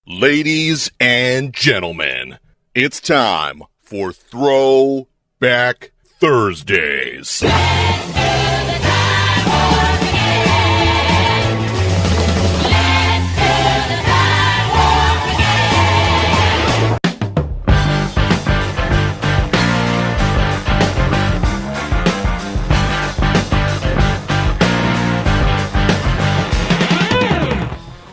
Ladies and gentlemen, it's time for Throwback Thursdays.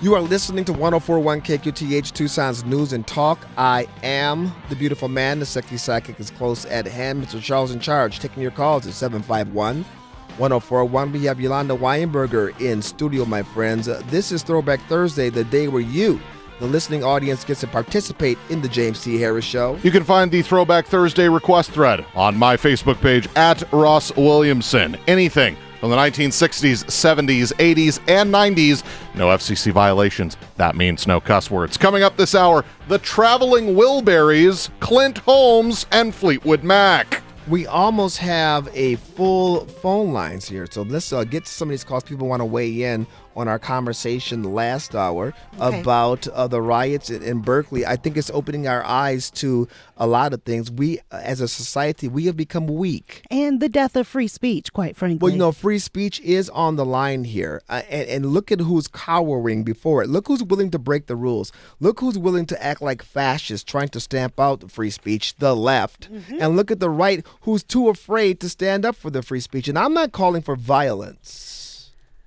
You are listening to 104.1 KQTH, Tucson's News and Talk. I am the beautiful man. The sexy sidekick is close at hand. Mr. Charles in charge, taking your calls at 751-1041. We have Yolanda Weinberger in studio, my friends. This is Throwback Thursday, the day where you, the listening audience, gets to participate in the James T. Harris Show. You can find the Throwback Thursday request thread on my Facebook page at Ross Williamson. Anything from the 1960s, 70s, 80s, and 90s. No FCC violations. That means no cuss words. Coming up this hour, the Traveling Wilburys, Clint Holmes, and Fleetwood Mac. We almost have a full phone lines here, so let's get to some of these calls. People want to weigh in on our conversation last hour about the riots in Berkeley. I think it's opening our eyes to a lot of things. We, as a society, we have become weak. And the death of free speech, quite frankly. Well, free speech is on the line here. And look at who's cowering before it. Look who's willing to break the rules. Look who's willing to act like fascists, trying to stamp out free speech, the left. Mm-hmm. And look at the right, who's too afraid to stand up for the free speech. And I'm not calling for violence.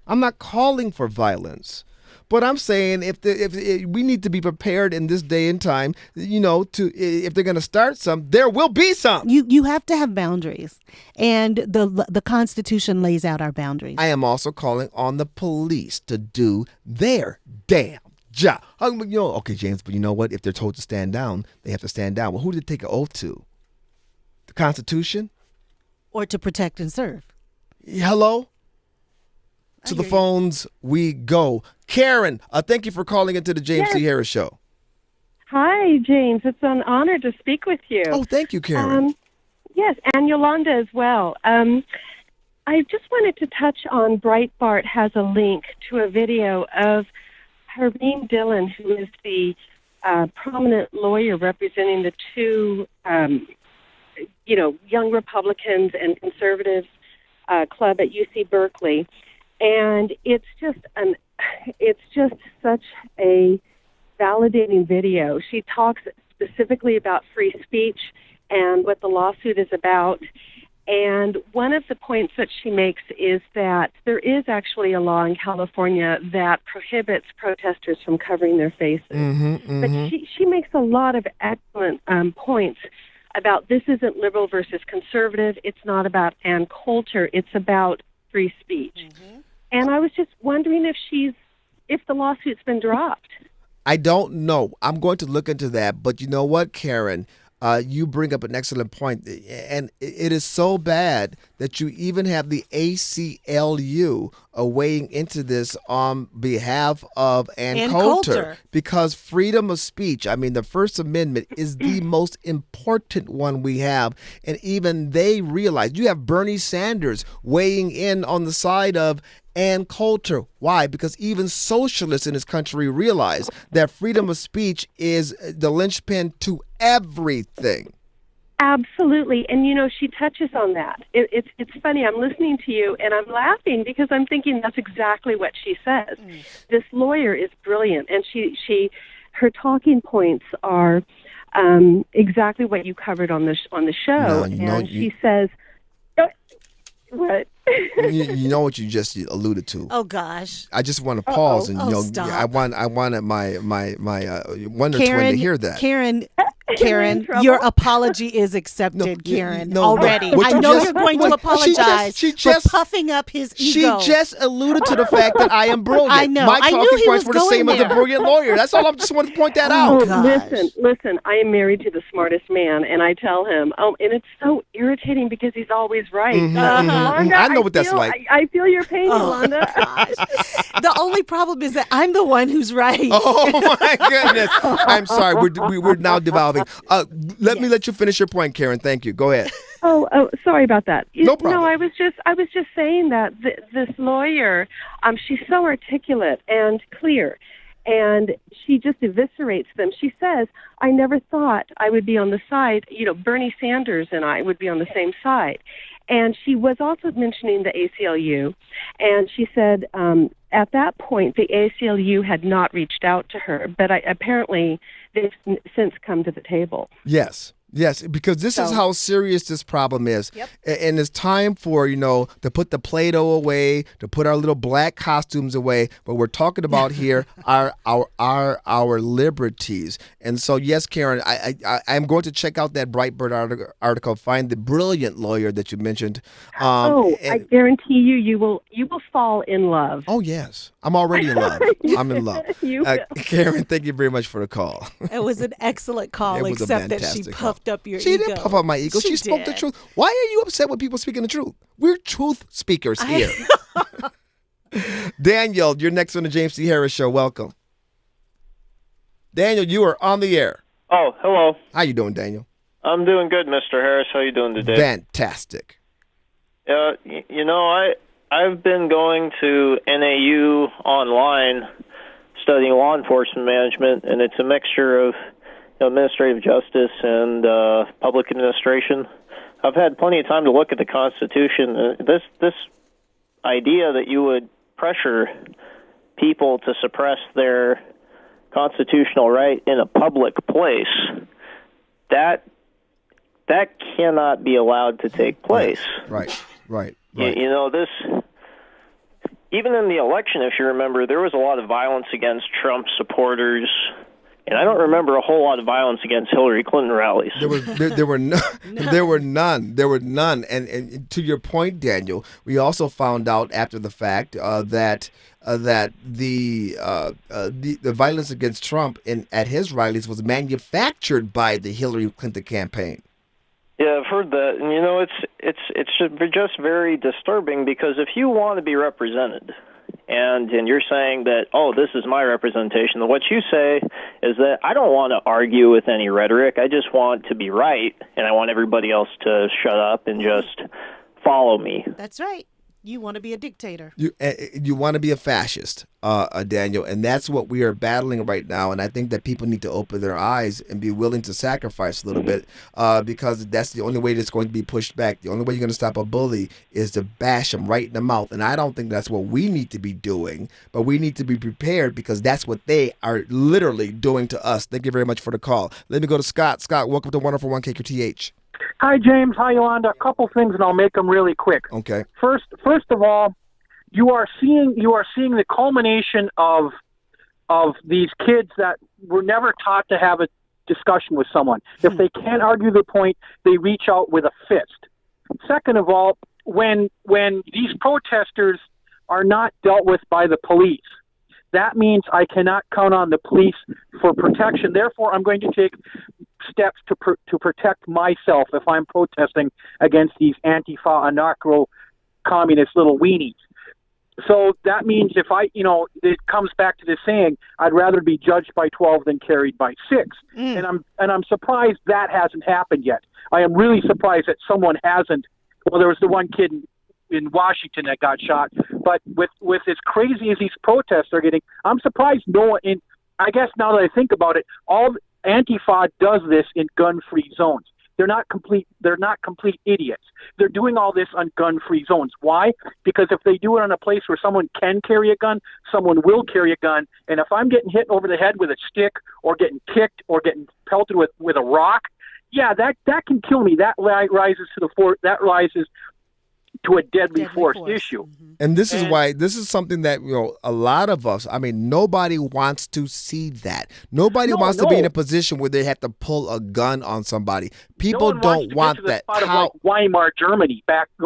I'm not calling for violence, but I'm saying if we need to be prepared in this day and time, if they're going to start some, there will be some. You have to have boundaries, and the Constitution lays out our boundaries. I am also calling on the police to do their damn job. Okay, James, but you know what? If they're told to stand down, they have to stand down. Well, who did they take an oath to? The Constitution? Or to protect and serve. Hello? To the phones we go. Karen, thank you for calling into the James T. Harris Show. Hi, James. It's an honor to speak with you. Oh, thank you, Karen. Yes, and Yolanda as well. I just wanted to touch on Breitbart has a link to a video of Hareen Dillon, who is the prominent lawyer representing the two, young Republicans and conservatives club at UC Berkeley. And it's just such a validating video. She talks specifically about free speech and what the lawsuit is about. And one of the points that she makes is that there is actually a law in California that prohibits protesters from covering their faces. But she makes a lot of excellent points about this isn't liberal versus conservative. It's not about Ann Coulter. It's about free speech. And I was just wondering if the lawsuit's been dropped. I don't know. I'm going to look into that. But you know what, Karen? You bring up an excellent point. And it is so bad that you even have the ACLU weighing into this on behalf of Ann Coulter. Because freedom of speech, the First Amendment is the most important one we have. And even they realize, you have Bernie Sanders weighing in on the side of Ann Coulter. Why? Because even socialists in this country realize that freedom of speech is the linchpin to everything. Absolutely. And, she touches on that. It's funny. I'm listening to you, and I'm laughing because I'm thinking that's exactly what she says. This lawyer is brilliant, and her talking points are exactly what you covered on the show. She says, what? You know what you just alluded to. Oh gosh! I just want to pause and stop. I wanted my Wonder Twin to hear that. Karen, your apology is accepted, Karen. Already, I know you're going to apologize for puffing up his ego. She just alluded to the fact that I am brilliant. I know. My I talking knew he points was were the same as the brilliant lawyer. That's all. I just wanted to point that out. Listen. I am married to the smartest man, and I tell him. And it's so irritating because he's always right. Yolanda, I know what that's like. I feel your pain, Yolanda. The only problem is that I'm the one who's right. Oh my goodness! I'm sorry. We're now devolving. Let me let you finish your point, Karen. Thank you. Go ahead. Oh, sorry about that. No problem. No, I was just saying that this lawyer, she's so articulate and clear, And she just eviscerates them. She says, I never thought I would be on the side, Bernie Sanders and I would be on the same side. And she was also mentioning the ACLU. And she said at that point, the ACLU had not reached out to her, but apparently they've since come to the table. Yes, because this is how serious this problem is. Yep. And it's time for, to put the Play-Doh away, to put our little black costumes away. But we're talking about here our liberties. And so, yes, Karen, I'm going to check out that Breitbart article, find the brilliant lawyer that you mentioned. I guarantee you will fall in love. Oh, yes. I'm already in love. I'm in love. Karen, thank you very much for the call. It was an excellent call, except that she puffed up your ego. She didn't puff up my ego. She spoke the truth. Why are you upset with people speaking the truth? We're truth speakers here. Daniel, you're next on the James T. Harris Show. Welcome. Daniel, you are on the air. Oh, hello. How you doing, Daniel? I'm doing good, Mr. Harris. How you doing today? Fantastic. I've been going to NAU online studying law enforcement management, and it's a mixture of administrative justice and public administration. I've had plenty of time to look at the Constitution. This idea that you would pressure people to suppress their constitutional right in a public place, that cannot be allowed to take place. Right. This, even in the election, if you remember, there was a lot of violence against Trump supporters, and I don't remember a whole lot of violence against Hillary Clinton rallies. There were none. And to your point, Daniel, we also found out after the fact that the violence against Trump at his rallies was manufactured by the Hillary Clinton campaign. Yeah, I've heard that, and it's just very disturbing, because if you want to be represented, and you're saying that, this is my representation, then what you say is that I don't want to argue with any rhetoric. I just want to be right, and I want everybody else to shut up and just follow me. That's right. You want to be a dictator. You want to be a fascist, Daniel, and that's what we are battling right now. And I think that people need to open their eyes and be willing to sacrifice a little bit, because that's the only way that's going to be pushed back. The only way you're going to stop a bully is to bash them right in the mouth. And I don't think that's what we need to be doing, but we need to be prepared, because that's what they are literally doing to us. Thank you very much for the call. Let me go to Scott. Scott, welcome to 104.1 KQTH. Hi, James. Hi, Yolanda. A couple things, and I'll make them really quick. Okay. First of all, you are seeing the culmination of these kids that were never taught to have a discussion with someone. If they can't argue the point, they reach out with a fist. Second of all, when these protesters are not dealt with by the police, that means I cannot count on the police for protection. Therefore, I'm going to take steps to protect myself if I'm protesting against these Antifa, anarcho-communist little weenies. So that means if it comes back to the saying, I'd rather be judged by 12 than carried by 6. And I'm surprised that hasn't happened yet. I am really surprised that someone hasn't. Well, there was the one kid in Washington that got shot, but with as crazy as these protests are getting, I'm surprised no one I guess now that I think about it, all Antifa does this in gun-free zones. They're not complete idiots. They're doing all this on gun-free zones. Why? Because if they do it on a place where someone can carry a gun, someone will carry a gun. And if I'm getting hit over the head with a stick or getting kicked or getting pelted with a rock, yeah, that can kill me. That rises to a deadly force issue. Mm-hmm. And this is something that a lot of us, nobody wants to see that. Nobody wants to be in a position where they have to pull a gun on somebody. People don't want that. Like Weimar Germany back in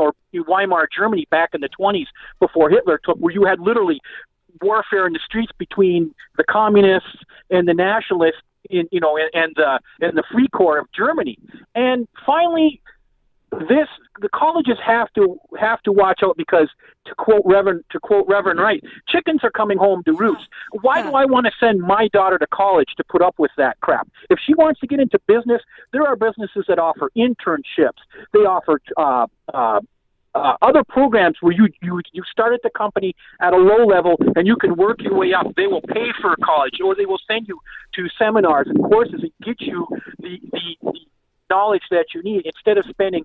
the 20s before Hitler took, where you had literally warfare in the streets between the communists and the nationalists and the Free Corps of Germany. And finally, the colleges have to watch out, because to quote Reverend Wright, chickens are coming home to roost. Why do I want to send my daughter to college to put up with that crap? If she wants to get into business, there are businesses that offer internships. They offer other programs where you start at the company at a low level and you can work your way up. They will pay for college, or they will send you to seminars and courses and get you the knowledge that you need, instead of spending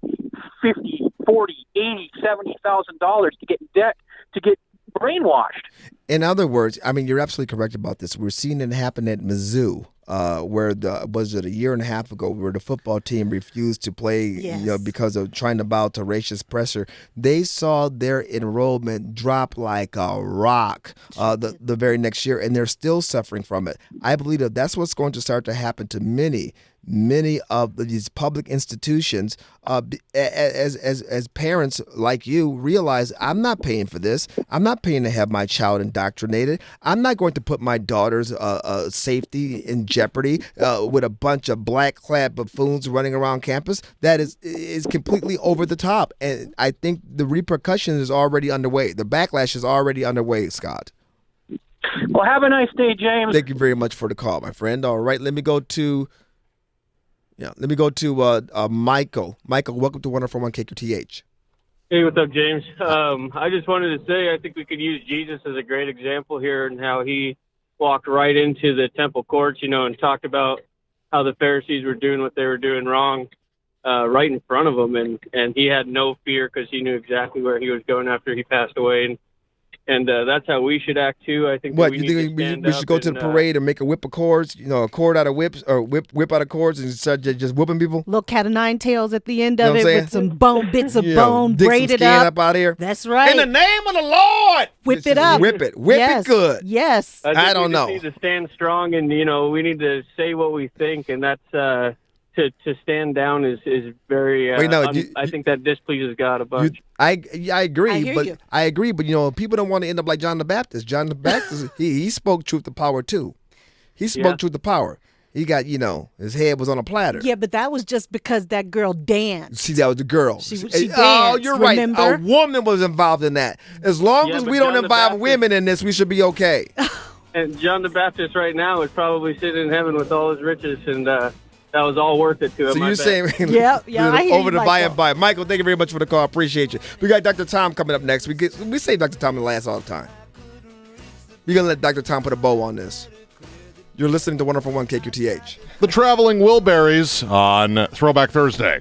$50, $40, $80, $70,000 to get in debt to get brainwashed. In other words, I mean, you're absolutely correct about this. We're seeing it happen at Mizzou. Where was it a year and a half ago, where the football team refused to play, because of trying to bow to racist pressure. They saw their enrollment drop like a rock the very next year, and they're still suffering from it. I believe that that's what's going to start to happen to many of these public institutions, as parents like you realize, I'm not paying for this. I'm not paying to have my child indoctrinated. I'm not going to put my daughter's safety in jeopardy with a bunch of black-clad buffoons running around campus. That is completely over the top, and I think the repercussion is already underway. The backlash is already underway, Scott. Well, have a nice day, James. Thank you very much for the call, my friend. All right, let me go to Michael. Michael, welcome to 104.1 KQTH. Hey, what's up, James? I just wanted to say I think we could use Jesus as a great example here, and how he walked right into the temple courts, and talked about how the Pharisees were doing what they were doing wrong right in front of him, and he had no fear because he knew exactly where he was going after he passed away. And that's how we should act too. I think. You think we should go to the parade and make a whip of cords? A cord out of whips, or whip out of cords, and start just whooping people? Little cat of nine tails at the end of it with some bits of bone braided up out here. That's right. In the name of the Lord, whip it up. Whip it good. Yes. I don't know. We need to stand strong, and we need to say what we think, and that's. To stand down is very. I think that displeases God a bunch. I agree, I agree, but people don't want to end up like John the Baptist. John the Baptist, he spoke truth to power too. He spoke truth to power. He got, his head was on a platter. Yeah, but that was just because that girl danced. See, that was the girl. She danced. Oh, you're remember? Right. A woman was involved in that. As long as we don't involve women in this, we should be okay. And John the Baptist right now is probably sitting in heaven with all his riches, and that was all worth it to him. So you're saying, yeah, over the by and by. Michael, thank you very much for the call. Appreciate you. We got Dr. Tom coming up next. We save Dr. Tom in the last all the time. We're going to let Dr. Tom put a bow on this. You're listening to 104.1 KQTH. The Traveling Wilburys on Throwback Thursday.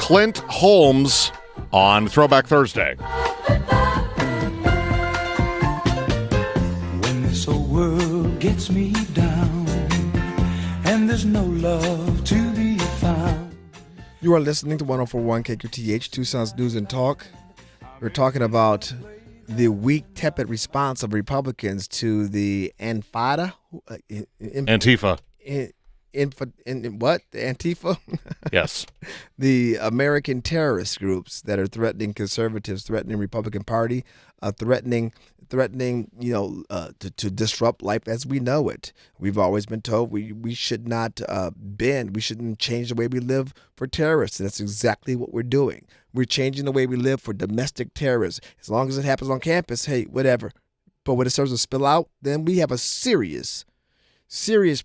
Clint Holmes on Throwback Thursday. When this old world gets me down and there's no love to be found. You are listening to 104.1 KQTH, Tucson's News and Talk. We're talking about the weak, tepid response of Republicans to the Antifa. What? The Antifa? Yes. The American terrorist groups that are threatening conservatives, threatening Republican Party, threatening, to disrupt life as we know it. We've always been told we should not bend. We shouldn't change the way we live for terrorists. And that's exactly what we're doing. We're changing the way we live for domestic terrorists. As long as it happens on campus, hey, whatever. But when it starts to spill out, then we have a serious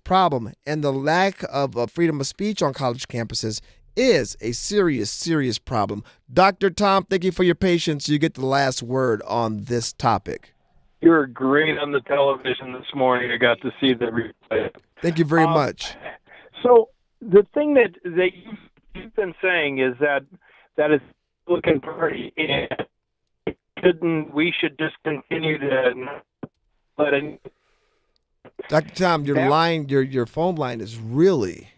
problem. And the lack of freedom of speech on college campuses is a serious problem. Dr. Tom, thank you for your patience. You get the last word on this topic. You're great on the television this morning. I got to see the replay. Thank you very much. So the thing that you've been saying is that is Republican Party, and we should just continue to let it. Dr. Tom, your phone line is really.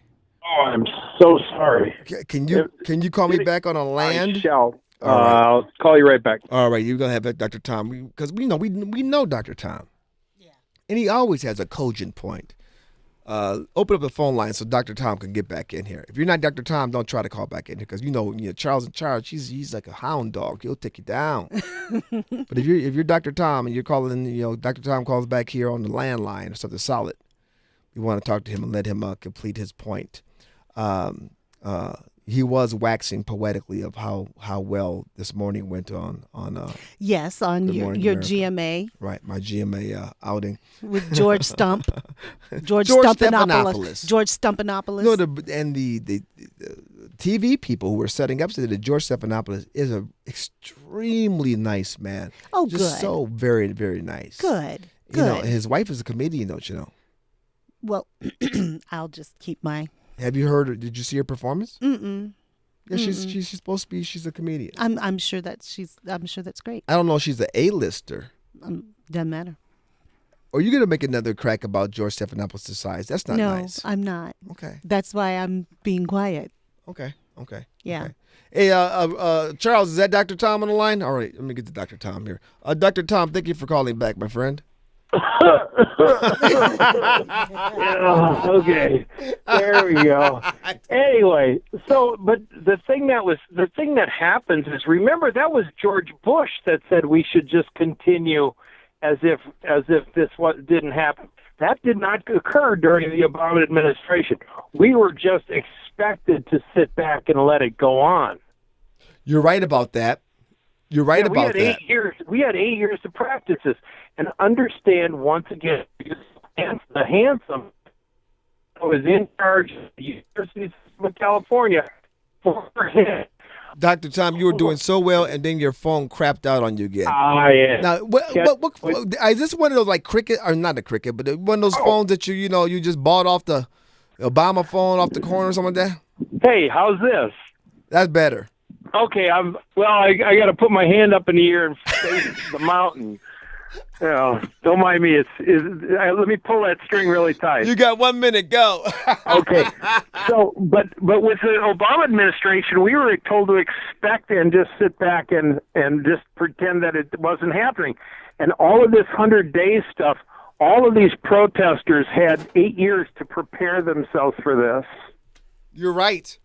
Oh, I'm so sorry. Can you call me back on a land? I shall. All right. I'll call you right back. All right, you're gonna have that, Dr. Tom, because we know Dr. Tom. Yeah. And he always has a cogent point. Open up the phone line so Dr. Tom can get back in here. If you're not Dr. Tom, don't try to call back in here because Charles in charge. He's like a hound dog. He'll take you down. But if you're Dr. Tom and you're calling, Dr. Tom calls back here on the landline or something solid, we want to talk to him and let him complete his point. He was waxing poetically of how well this morning went on yes, on your GMA. Right, my GMA outing. With George Stump. George Stumpanopoulos. George Stumpanopoulos. No, the TV people who were setting up said that George Stephanopoulos is an extremely nice man. Oh, just good. so very, very nice. Good. His wife is a comedian, don't you know? Well, I'll just keep my... Have you heard? Did you see her performance? Mm-mm. Yeah, she's supposed to be. She's a comedian. I'm sure that's great. I don't know if she's an A-lister. Doesn't matter. Or you're gonna make another crack about George Stephanopoulos' size? That's not nice. No, I'm not. Okay. That's why I'm being quiet. Okay. Yeah. Okay. Hey, Charles, is that Dr. Tom on the line? All right, let me get to Dr. Tom here. Dr. Tom, thank you for calling back, my friend. Okay, there we go. Anyway, but the thing that happens is, remember, that was George Bush that said we should just continue as if this didn't happen. That did not occur during the Obama administration. We were just expected to sit back and let it go on. You're right about that. You're right about that. 8 years. We had 8 years to practice this and understand once again. The handsome was in charge of the University of California for him. Dr. Tom, you were doing so well, and then your phone crapped out on you again. Yeah. Now, what is this one of those like Cricket, or not a Cricket, but one of those phones that you just bought off the Obama phone off the corner or something like that? Hey, how's this? That's better. Okay, I got to put my hand up in the air and face the mountain. Don't mind me. Let me pull that string really tight. You got 1 minute. Go. Okay. So, but with the Obama administration, we were told to expect and just sit back and just pretend that it wasn't happening. And all of this 100 days stuff, all of these protesters had 8 years to prepare themselves for this. You're right.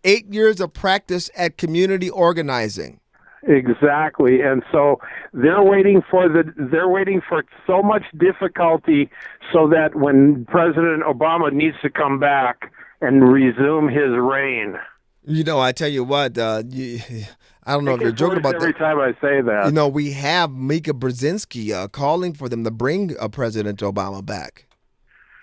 8 years of practice at community organizing. Exactly, and so they're waiting for so much difficulty so that when President Obama needs to come back and resume his reign. I tell you what, I don't know if you're joking about that. Every time I say that. We have Mika Brzezinski calling for them to bring President Obama back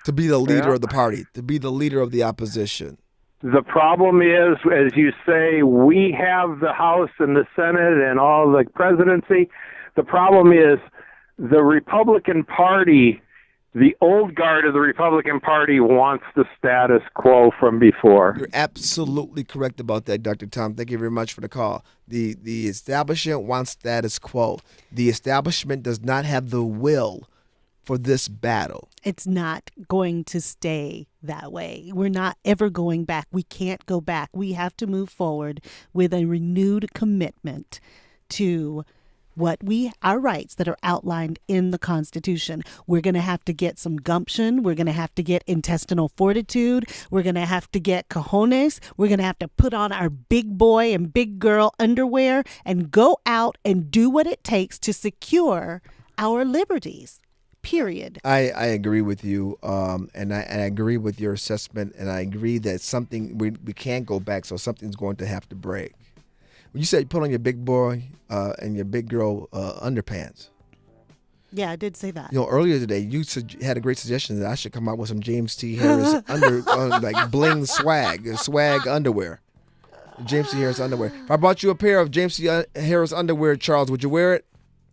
to be the leader of the party, to be the leader of the opposition. The problem is, as you say, we have the House and the Senate and all the presidency. The problem is the Republican Party the old guard of the Republican Party wants the status quo from before. You're absolutely correct about that, Dr. Tom. Thank you very much for the call. The establishment wants status quo. The establishment does not have the will for this battle. It's not going to stay that way. We're not ever going back. We can't go back. We have to move forward with a renewed commitment to our rights that are outlined in the Constitution. We're going to have to get some gumption. We're going to have to get intestinal fortitude. We're going to have to get cojones. We're going to have to put on our big boy and big girl underwear and go out and do what it takes to secure our liberties. Period. I agree with you, and I agree with your assessment, and I agree that something we can't go back, so something's going to have to break. When you said put on your big boy and your big girl underpants. Yeah, I did say that. Earlier today you had a great suggestion that I should come out with some James T. Harris like bling swag underwear. James T. Harris underwear. If I bought you a pair of James T. Harris underwear, Charles, would you wear it?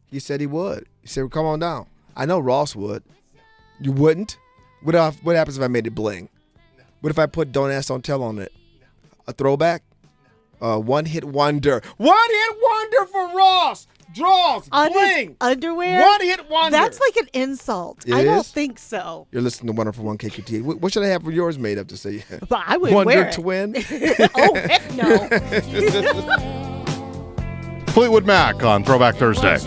He said he would. He said, well, come on down. I know Ross would. You wouldn't? What happens if I made it bling? What if I put Don't Ask, Don't Tell on it? A throwback? One-hit wonder. One-hit wonder for Ross. Draws. On Bling. his underwear? One-hit wonder. That's like an insult. I don't think so. You're listening to Wonderful One KQTH. What should I have for yours made up to say? But I would Wonder wear it. Twin? Oh, heck no. Fleetwood Mac on Throwback Thursday.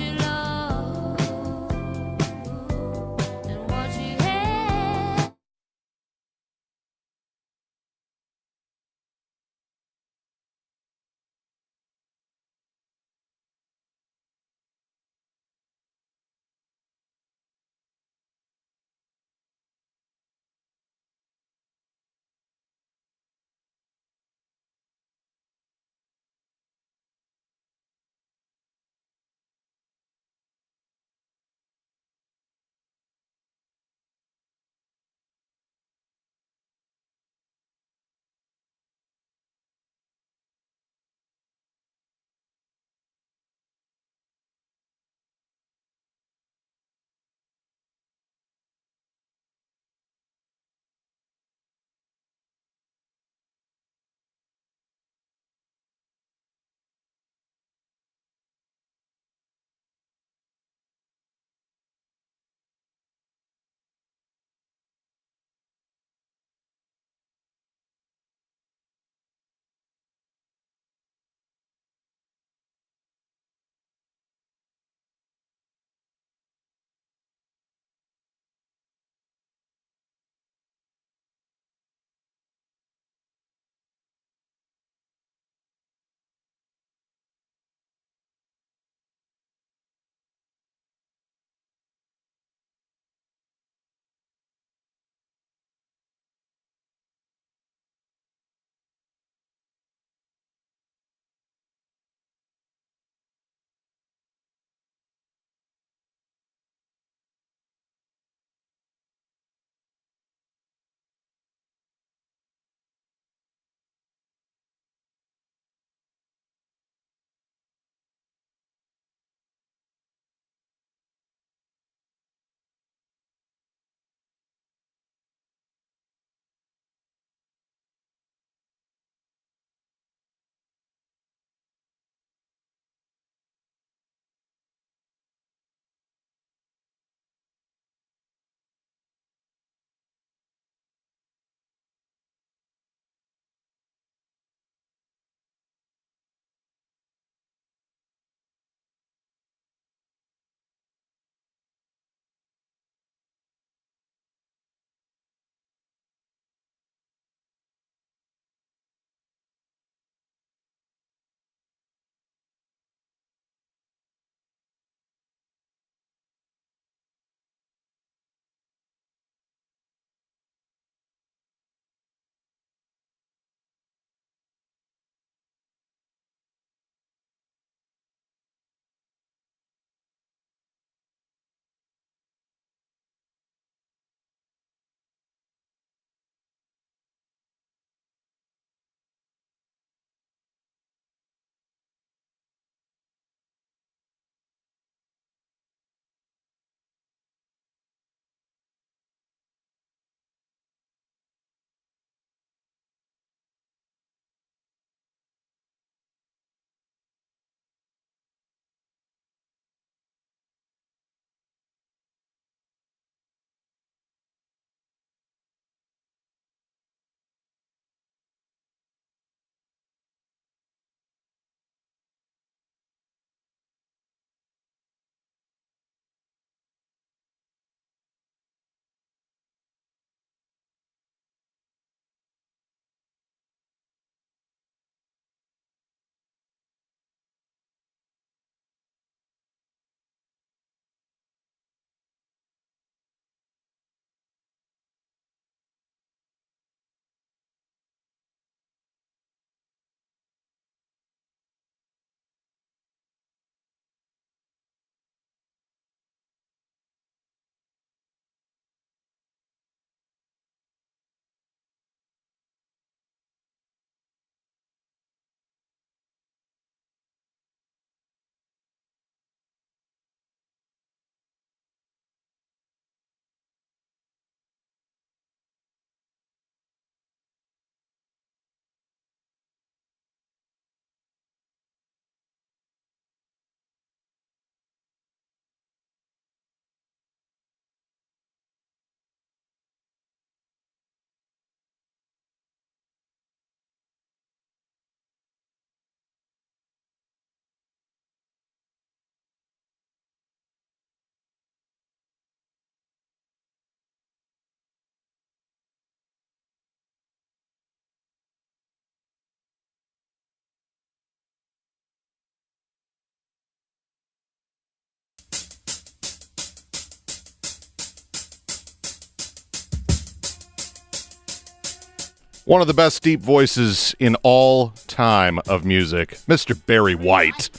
One of the best deep voices in all time of music, Mr. Barry White,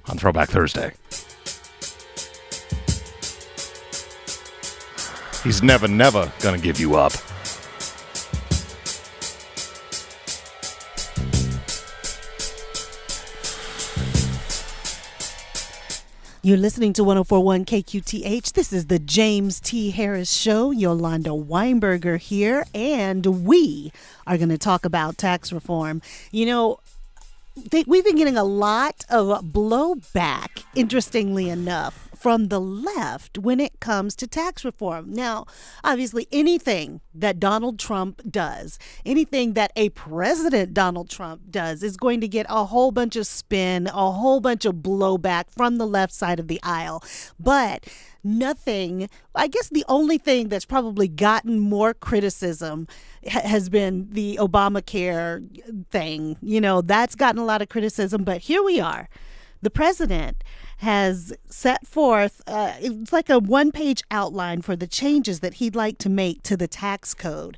on Throwback Thursday. He's never gonna give you up. You're listening to 104.1 KQTH. This is the James T. Harris Show. Yolanda Weinberger here, and we are going to talk about tax reform. You know, we've been getting a lot of blowback, interestingly enough, from the left when it comes to tax reform. Now, obviously, anything that Donald Trump does, anything that a President Donald Trump does is going to get a whole bunch of spin, a whole bunch of blowback from the left side of the aisle. But nothing, I guess the only thing that's probably gotten more criticism has been the Obamacare thing. You know, that's gotten a lot of criticism, but here we are. The president has set forth, it's like a one-page outline for the changes that he'd like to make to the tax code.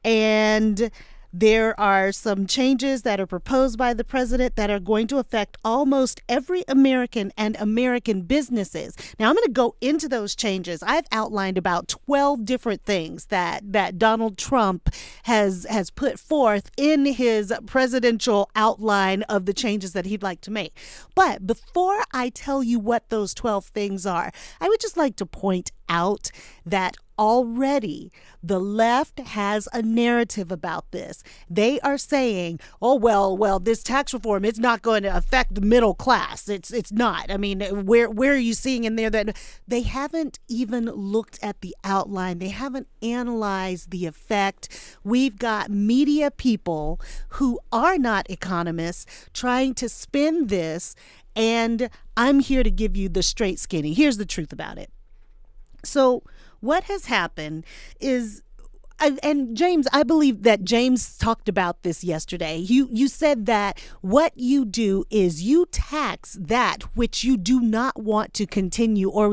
And there are some changes that are proposed by the president that are going to affect almost every American and American businesses. Now, I'm going to go into those changes. I've outlined about 12 different things that Donald Trump has put forth in his presidential outline of the changes that he'd like to make. But before I tell you what those 12 things are, I would just like to point out that already the left has a narrative about this. They are saying, oh, well, this tax reform, it's not going to affect the middle class. It's not. I mean, where are you seeing in there that they haven't even looked at the outline? They haven't analyzed the effect. We've got media people who are not economists trying to spin this, and I'm here to give you the straight skinny. Here's the truth about it. So what has happened is, and James, I believe that James talked about this yesterday. You said that what you do is you tax that which you do not want to continue, or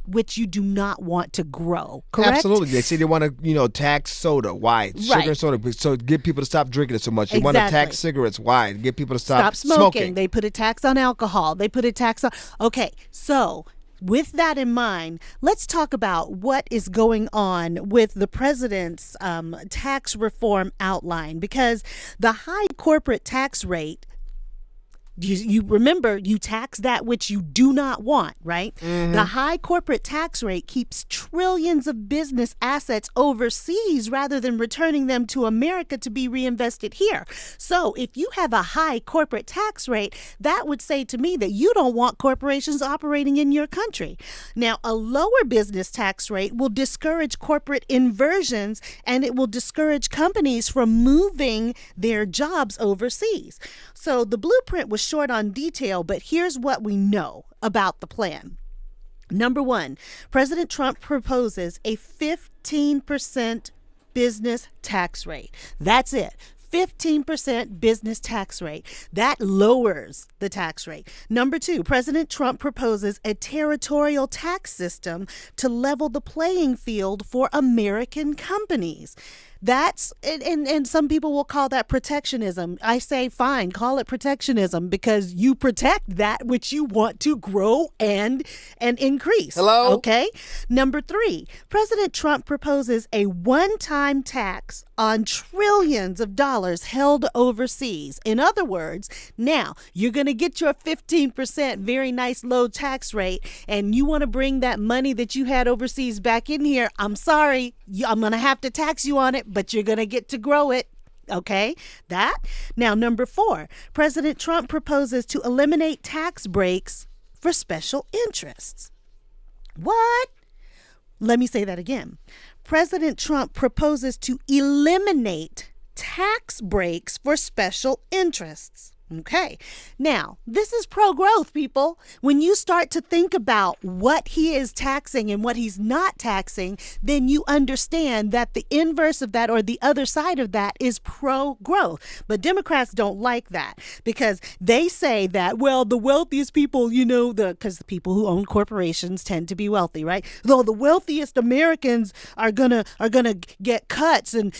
which you do not want to grow. Correct? Absolutely. They say they want to, tax soda. Why? Sugar Right. and soda. So get people to stop drinking it so much. They want to Exactly. tax cigarettes. Why? Get people to Stop smoking. They put a tax on alcohol. They put a tax on. Okay, so with that in mind, let's talk about what is going on with the president's tax reform outline, because the high corporate tax rate, you remember, you tax that which you do not want, right? Mm-hmm. The high corporate tax rate keeps trillions of business assets overseas rather than returning them to America to be reinvested here. So if you have a high corporate tax rate, that would say to me that you don't want corporations operating in your country. Now, a lower business tax rate will discourage corporate inversions, and it will discourage companies from moving their jobs overseas. So the blueprint was short on detail, but here's what we know about the plan. Number one, President Trump proposes a 15% business tax rate. That's it. 15% business tax rate. That lowers the tax rate. Number two, President Trump proposes a territorial tax system to level the playing field for American companies. That's, and some people will call that protectionism. I say, fine, call it protectionism, because you protect that which you want to grow and increase. Hello? Okay. Number three, President Trump proposes a one-time tax on trillions of dollars held overseas. In other words, now you're going to get your 15% very nice low tax rate, and you want to bring that money that you had overseas back in here. I'm sorry, I'm going to have to tax you on it, but you're going to get to grow it. Okay, that. Now, number four, President Trump proposes to eliminate tax breaks for special interests. What? Let me say that again. President Trump proposes to eliminate tax breaks for special interests. Okay. Now, this is pro-growth, people. When you start to think about what he is taxing and what he's not taxing, then you understand that the inverse of that, or the other side of that, is pro-growth. But Democrats don't like that, because they say that, well, the wealthiest people, because the people who own corporations tend to be wealthy, right? Though the wealthiest Americans are gonna get cuts, and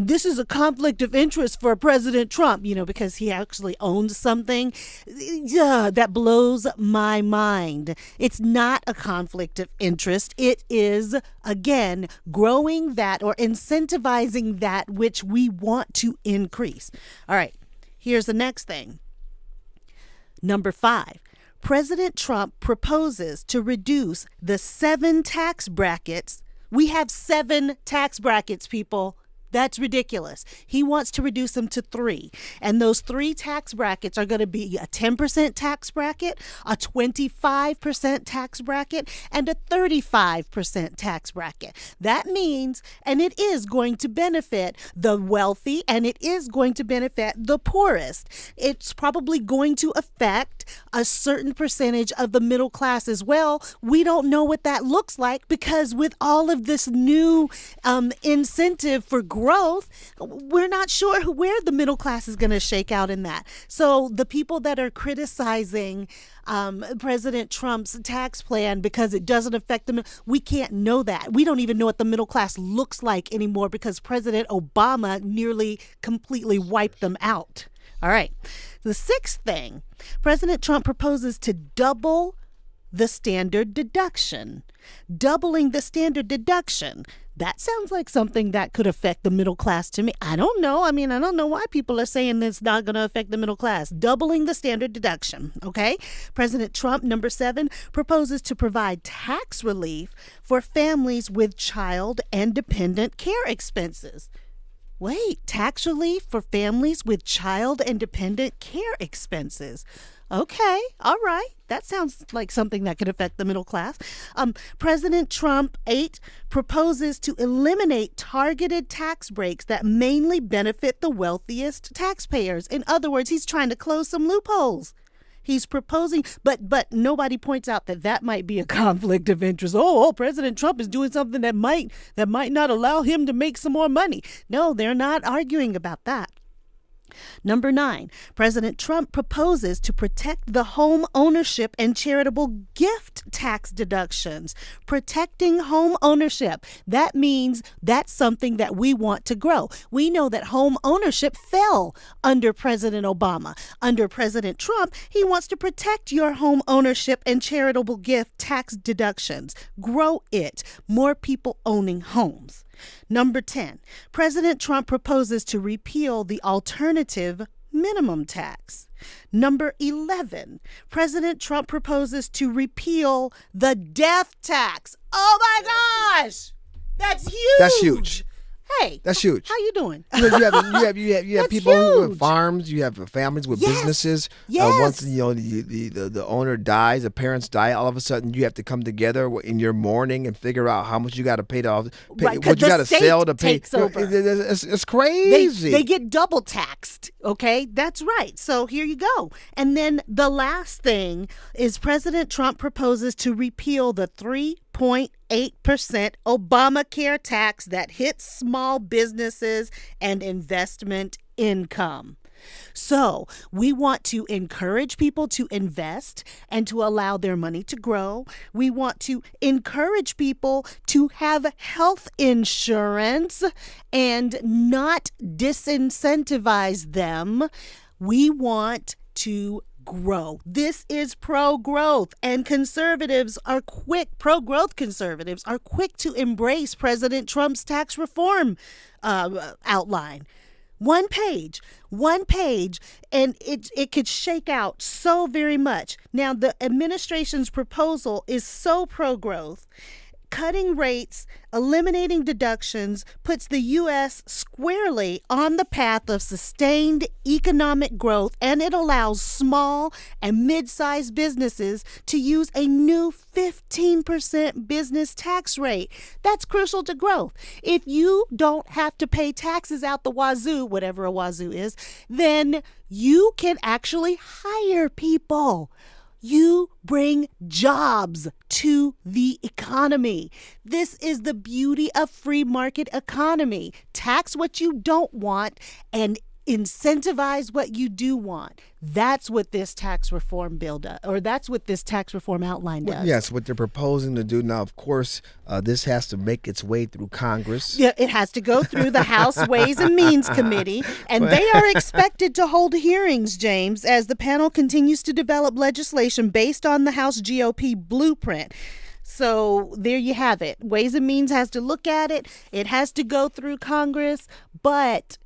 this is a conflict of interest for President Trump, because he actually owns something. That blows my mind. It's not a conflict of interest. It is, again, growing that or incentivizing that which we want to increase. All right, here's the next thing. Number 5. President Trump proposes to reduce the 7 tax brackets. We have 7 tax brackets, people. That's ridiculous. He wants to reduce them to 3. And those 3 tax brackets are going to be a 10% tax bracket, a 25% tax bracket, and a 35% tax bracket. That means, and it is going to benefit the wealthy, and it is going to benefit the poorest. It's probably going to affect a certain percentage of the middle class as well. We don't know what that looks like, because with all of this new incentive for growth, we're not sure where the middle class is going to shake out in that. So the people that are criticizing President Trump's tax plan because it doesn't affect them, we can't know that. We don't even know what the middle class looks like anymore, because President Obama nearly completely wiped them out. All right. The 6th thing, President Trump proposes to double the standard deduction. Doubling the standard deduction. That sounds like something that could affect the middle class to me. I don't know. I don't know why people are saying it's not going to affect the middle class. Doubling the standard deduction. Okay. President Trump, number 7, proposes to provide tax relief for families with child and dependent care expenses. Wait, tax relief for families with child and dependent care expenses. Okay, all right. That sounds like something that could affect the middle class. President Trump, 8, proposes to eliminate targeted tax breaks that mainly benefit the wealthiest taxpayers. In other words, he's trying to close some loopholes. He's proposing, but nobody points out that might be a conflict of interest. Oh, President Trump is doing something that might not allow him to make some more money. No, they're not arguing about that. Number 9, President Trump proposes to protect the home ownership and charitable gift tax deductions. Protecting home ownership. That means that's something that we want to grow. We know that home ownership fell under President Obama. Under President Trump, he wants to protect your home ownership and charitable gift tax deductions. Grow it. More people owning homes. Number 10, President Trump proposes to repeal the alternative minimum tax. Number 11, President Trump proposes to repeal the death tax. Oh my gosh! That's huge! That's huge. Hey, that's huge. How you doing? You have people who have farms. You have families with businesses. Yes. Once the owner dies, the parents die, all of a sudden you have to come together in your mourning and figure out how much you got to pay off. Right, what you got to sell to pay. Takes over. It's crazy. They get double taxed. Okay, that's right. So here you go. And then the last thing is President Trump proposes to repeal the 3.8% Obamacare tax that hits small businesses and investment income. So we want to encourage people to invest and to allow their money to grow. We want to encourage people to have health insurance and not disincentivize them. We want to grow. This is pro-growth, and pro-growth conservatives are quick to embrace President Trump's tax reform outline. One page, and it could shake out so very much. Now, the administration's proposal is so pro-growth. cutting rates, eliminating deductions puts the U.S. squarely on the path of sustained economic growth, and it allows small and mid-sized businesses to use a new 15% business tax rate. That's crucial to growth. If you don't have to pay taxes out the wazoo, whatever a wazoo is, then you can actually hire people. You bring jobs to the economy. This is the beauty of free market economy. Tax what you don't want and incentivize what you do want. That's what this tax reform bill does, or that's what this tax reform outline does. Well, yes, what they're proposing to do now, of course, this has to make its way through Congress. Yeah, it has to go through the House Ways and Means Committee, and they are expected to hold hearings, James, as the panel continues to develop legislation based on the House GOP blueprint. So there you have it. Ways and Means has to look at it. It has to go through Congress, but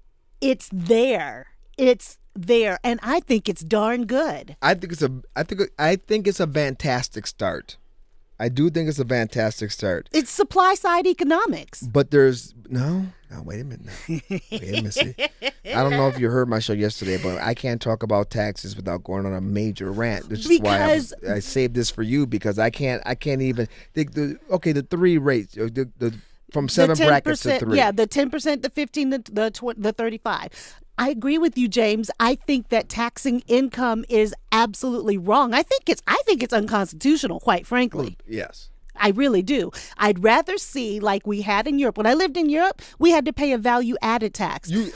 it's there. It's there, and I think it's darn good. I think it's a fantastic start. I do think it's a fantastic start. It's supply side economics. But there's no, wait a minute. Wait a minute. See, I don't know if you heard my show yesterday, but I can't talk about taxes without going on a major rant. This is why I saved this for you, because I can't even think the three rates, from 7 brackets to 3. Yeah, the 10%, the 15, the 35. I agree with you, James. I think that taxing income is absolutely wrong. I think it's unconstitutional, quite frankly. Yes. I really do. I'd rather see, like we had in Europe. When I lived in Europe, we had to pay a value-added tax. The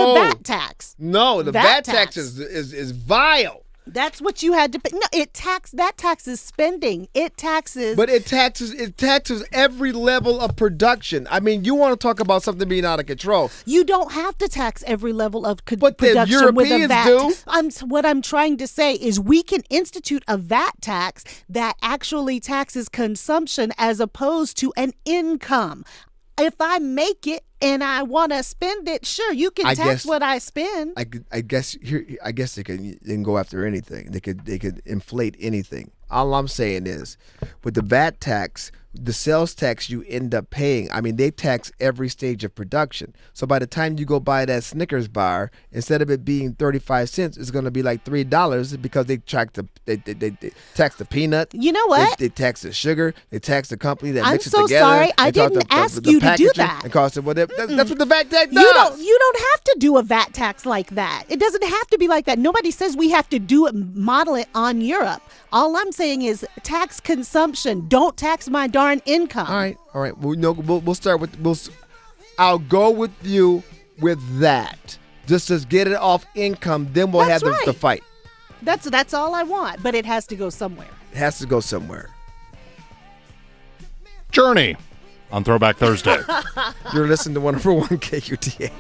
VAT tax. No, the VAT tax is vile. That's what you had to pay. No, that taxes spending. It taxes. But it taxes every level of production. I mean, you want to talk about something being out of control. You don't have to tax every level of but production the Europeans with a VAT. Do. What I'm trying to say is we can institute a VAT tax that actually taxes consumption as opposed to an income. If I make it and I want to spend it, sure, you can tax what I spend. I guess they can go after anything. They could inflate anything. All I'm saying is, with the VAT tax, the sales tax you end up paying, I mean, they tax every stage of production. So by the time you go buy that Snickers bar, instead of it being 35 cents, it's going to be like $3 because they tax the peanut. You know what? They tax the sugar. They tax the company that I'm mixes so it together. sorry. I didn't ask you to do that. And cost it whatever. That's what the VAT tax does. You don't have to do a VAT tax like that. It doesn't have to be like that. Nobody says we have to do it, model it on Europe. All I'm saying is tax consumption. Don't tax my darn income. All right. We'll start with. I'll go with you with that. Just get it off income. Then we'll have the fight. That's all I want. But it has to go somewhere. It has to go somewhere. Journey on Throwback Thursday. You're listening to 101 KQTH.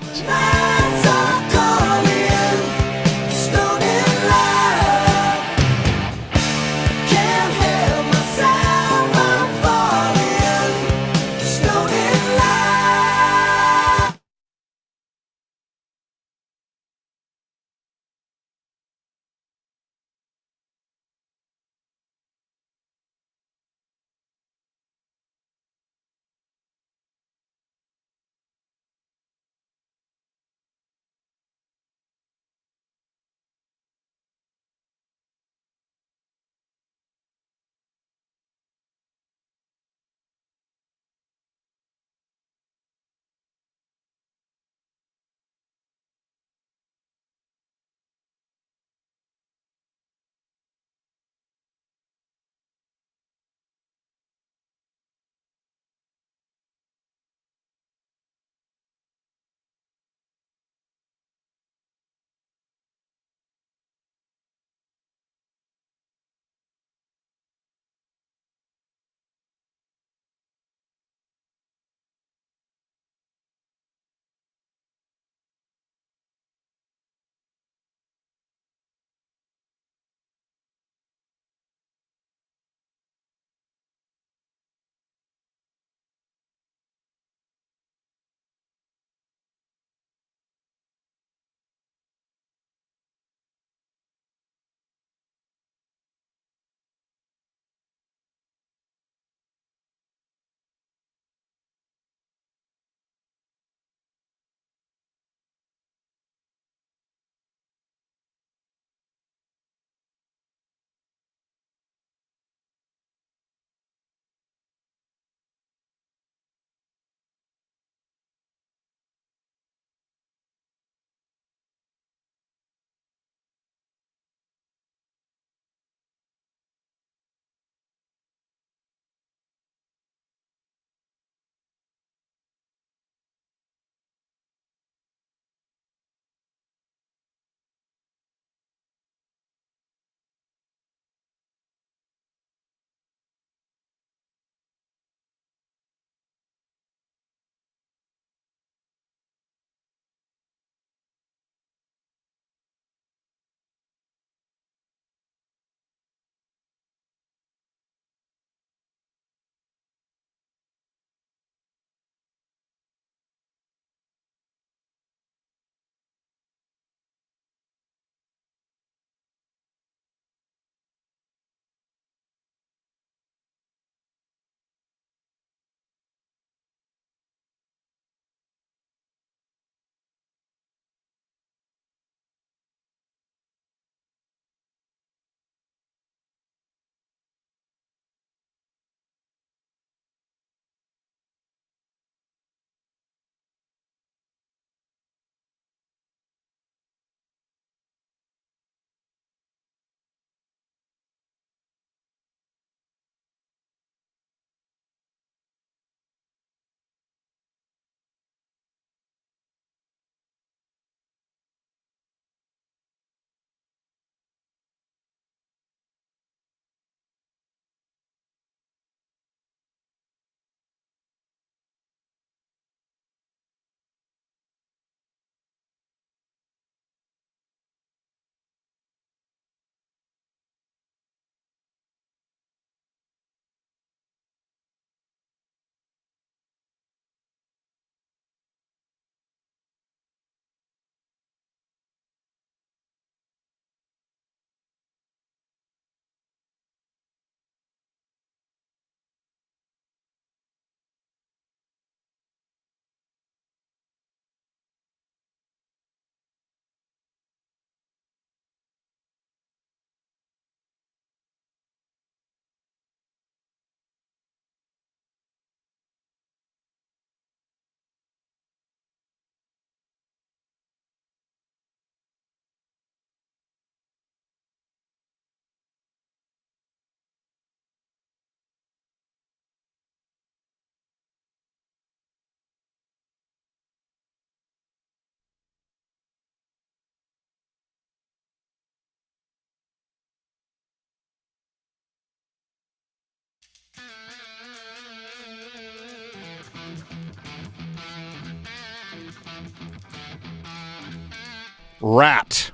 Rat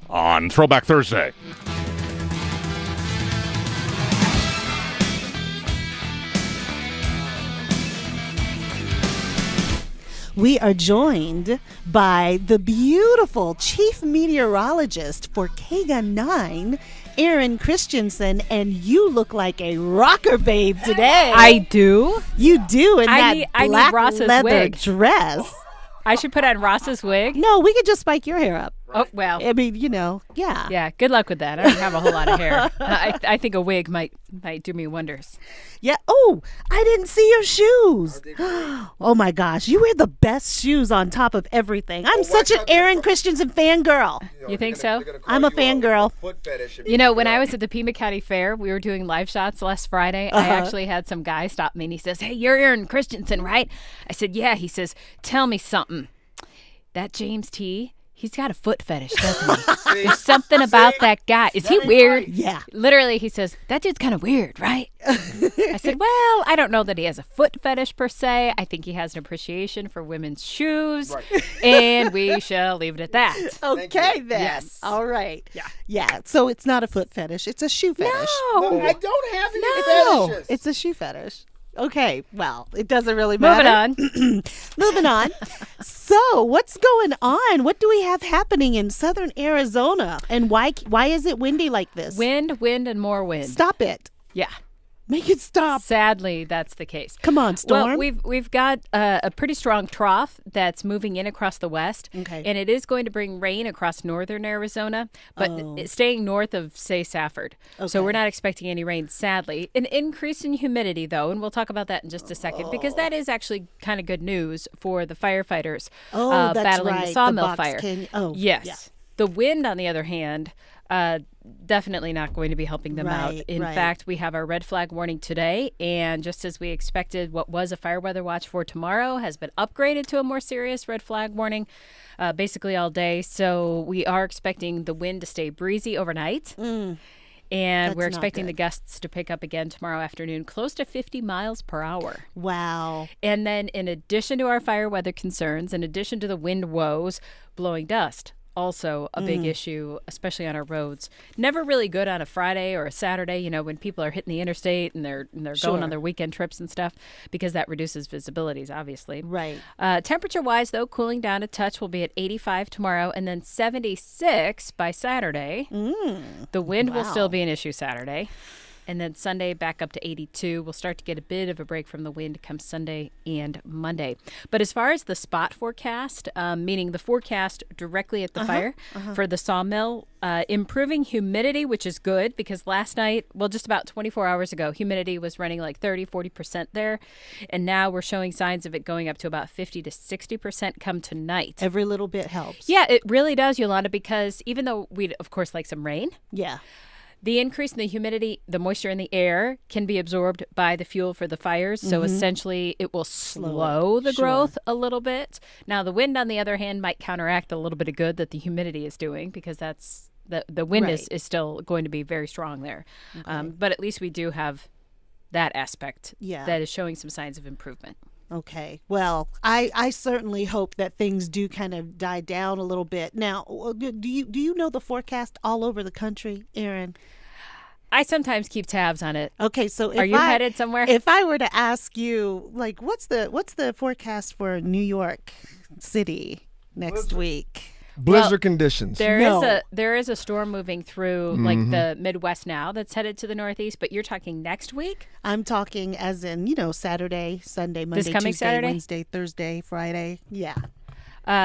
on Throwback Thursday. We are joined by the beautiful chief meteorologist for KGA 9, Erin Christensen, and you look like a rocker babe today. I do. You do in I that need black Ross's leather wig. dress. I should put on Ross's wig. No, we could just spike your hair up. Oh, well. I mean, yeah. Yeah, good luck with that. I don't have a whole lot of hair. I think a wig might do me wonders. Yeah. Oh, I didn't see your shoes. Oh my gosh, you wear the best shoes on top of everything. I'm such an Erin Christensen fangirl. You think so? I'm a fangirl. You know, when I was at the Pima County Fair, we were doing live shots last Friday. I actually had some guy stop me and he says, "Hey, you're Erin Christensen, right?" I said, "Yeah." He says, "Tell me something. That James T., he's got a foot fetish, doesn't he? There's something about that guy. Is he weird?" Yeah. Literally, he says, "That dude's kind of weird, right?" I said, "Well, I don't know that he has a foot fetish per se. I think he has an appreciation for women's shoes." Right. And we shall leave it at that. Okay, then. Yes. All right. Yeah. Yeah. So it's not a foot fetish. It's a shoe fetish. No. I don't have any No. fetishes. It's a shoe fetish. Okay. Well, it doesn't really matter. Moving on. Moving on. So, what's going on? What do we have happening in southern Arizona? And why is it windy like this? Wind, and more wind. Stop it. Yeah. Make it stop. Sadly, that's the case. Come on, Storm. Well, we've got a pretty strong trough that's moving in across the west, Okay. and it is going to bring rain across northern Arizona, but it's staying north of, say, Safford. So Okay. we're not expecting any rain, sadly. An increase in humidity, though, and we'll talk about that in just a second, because that is actually kind of good news for the firefighters that's battling right. the sawmill Box fire. Canyon. Oh, yes. yeah. The wind, on the other hand, definitely not going to be helping them out. Right, In right. fact, we have our red flag warning today, and just as we expected, what was a fire weather watch for tomorrow has been upgraded to a more serious red flag warning, basically all day. So we are expecting the wind to stay breezy overnight. And That's we're not expecting the good. gusts to pick up again tomorrow afternoon, close to 50 miles per hour. Wow. And then in addition to our fire weather concerns, in addition to the wind woes, blowing dust, also a big issue, especially on our roads. Never really good on a Friday or a Saturday, you know, when people are hitting the interstate and they're Sure. going on their weekend trips and stuff, because that reduces visibilities, obviously. Right. Temperature-wise, though, cooling down a touch. Will be at 85 tomorrow and then 76 by Saturday. The wind will Wow. still be an issue Saturday. And then Sunday back up to 82. We'll start to get a bit of a break from the wind come Sunday and Monday. But as far as the spot forecast, meaning the forecast directly at the fire for the sawmill, improving humidity, which is good because last night, well, just about 24 hours ago, humidity was running like 40% there. And now we're showing signs of it going up to about 50 to 60% come tonight. Every little bit helps. Yeah, it really does, Yolanda, because even though we'd, of course, like some rain, Yeah. the increase in the humidity, the moisture in the air, can be absorbed by the fuel for the fires. So essentially, it will slow the Sure. growth a little bit. Now, the wind, on the other hand, might counteract a little bit of good that the humidity is doing, because that's the wind Right. is still going to be very strong there. But at least we do have that aspect Yeah. that is showing some signs of improvement. Okay. Well, I certainly hope that things do kind of die down a little bit. Now, do you know the forecast all over the country, Erin? I sometimes keep tabs on it. Okay, so if Are you headed somewhere? If I were to ask you, like, what's the forecast for New York City next week? Blizzard conditions. There is a storm moving through like the Midwest now that's headed to the Northeast, but you're talking next week? I'm talking as in, Saturday, Sunday, Monday, coming Tuesday, Saturday? Wednesday, Thursday, Friday. Yeah.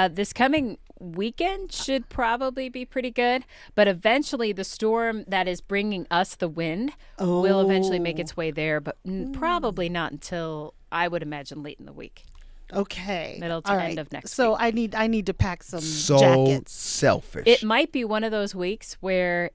This coming weekend should probably be pretty good, but eventually the storm that is bringing us the wind will eventually make its way there, but probably not until, I would imagine, late in the week. Okay. Middle to All end right. of next So week. I need to pack some So jackets. selfish. It might be one of those weeks where,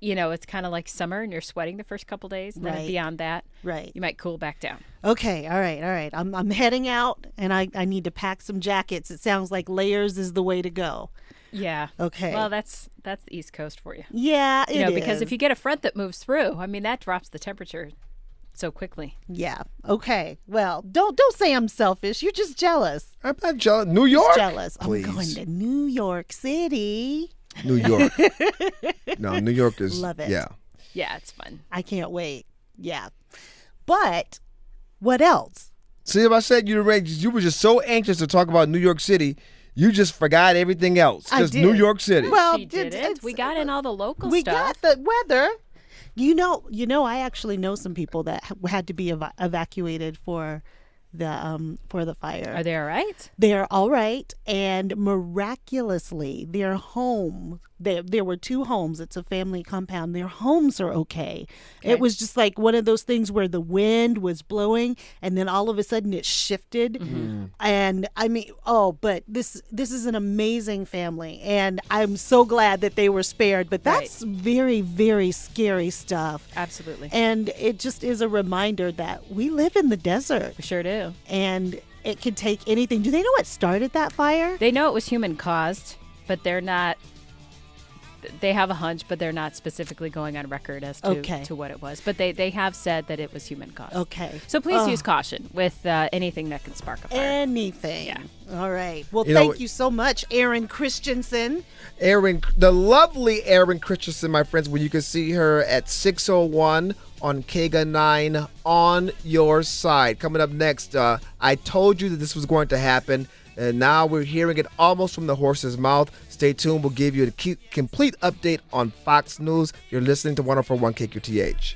it's kind of like summer and you're sweating the first couple days, and Right. then beyond that, Right. you might cool back down. Okay. All right. I'm heading out, and I need to pack some jackets. It sounds like layers is the way to go. Yeah. Okay. Well, that's the East Coast for you. Yeah, it is. Because if you get a front that moves through, I mean, that drops the temperature so quickly. Yeah. Okay. Well, don't say I'm selfish. You're just jealous. I'm not jealous. New York? Jealous. Please. I'm going to New York City. New York. No, New York is. Love it. Yeah. Yeah, it's fun. I can't wait. Yeah. But what else? See, if I said you were just so anxious to talk about New York City, you just forgot everything else. I Just did. New York City. Well, She didn't. We got in all the local we stuff. got the weather. You know, I actually know some people that had to be evacuated for the fire. Are they all right? They're all right, and miraculously, their home. There were 2 homes. It's a family compound. Their homes are okay. It was just like one of those things where the wind was blowing, and then all of a sudden it shifted. Mm-hmm. And I mean, but this is an amazing family, and I'm so glad that they were spared. But that's very, very scary stuff. Absolutely. And it just is a reminder that we live in the desert. We sure do. And it could take anything. Do they know what started that fire? They know it was human caused, but they're not. They have a hunch, but they're not specifically going on record as to what it was. But they have said that it was human caused. Okay. So please use caution with anything that can spark a fire. Anything. Yeah. All right. Well, You thank know, you so much, Aaron Christensen. The lovely Erin Christensen, my friends, where you can see her at 6:01 on KGA 9 on your side. Coming up next, I told you that this was going to happen, and now we're hearing it almost from the horse's mouth. Stay tuned. We'll give you a complete update on Fox News. You're listening to 104.1 KQTH.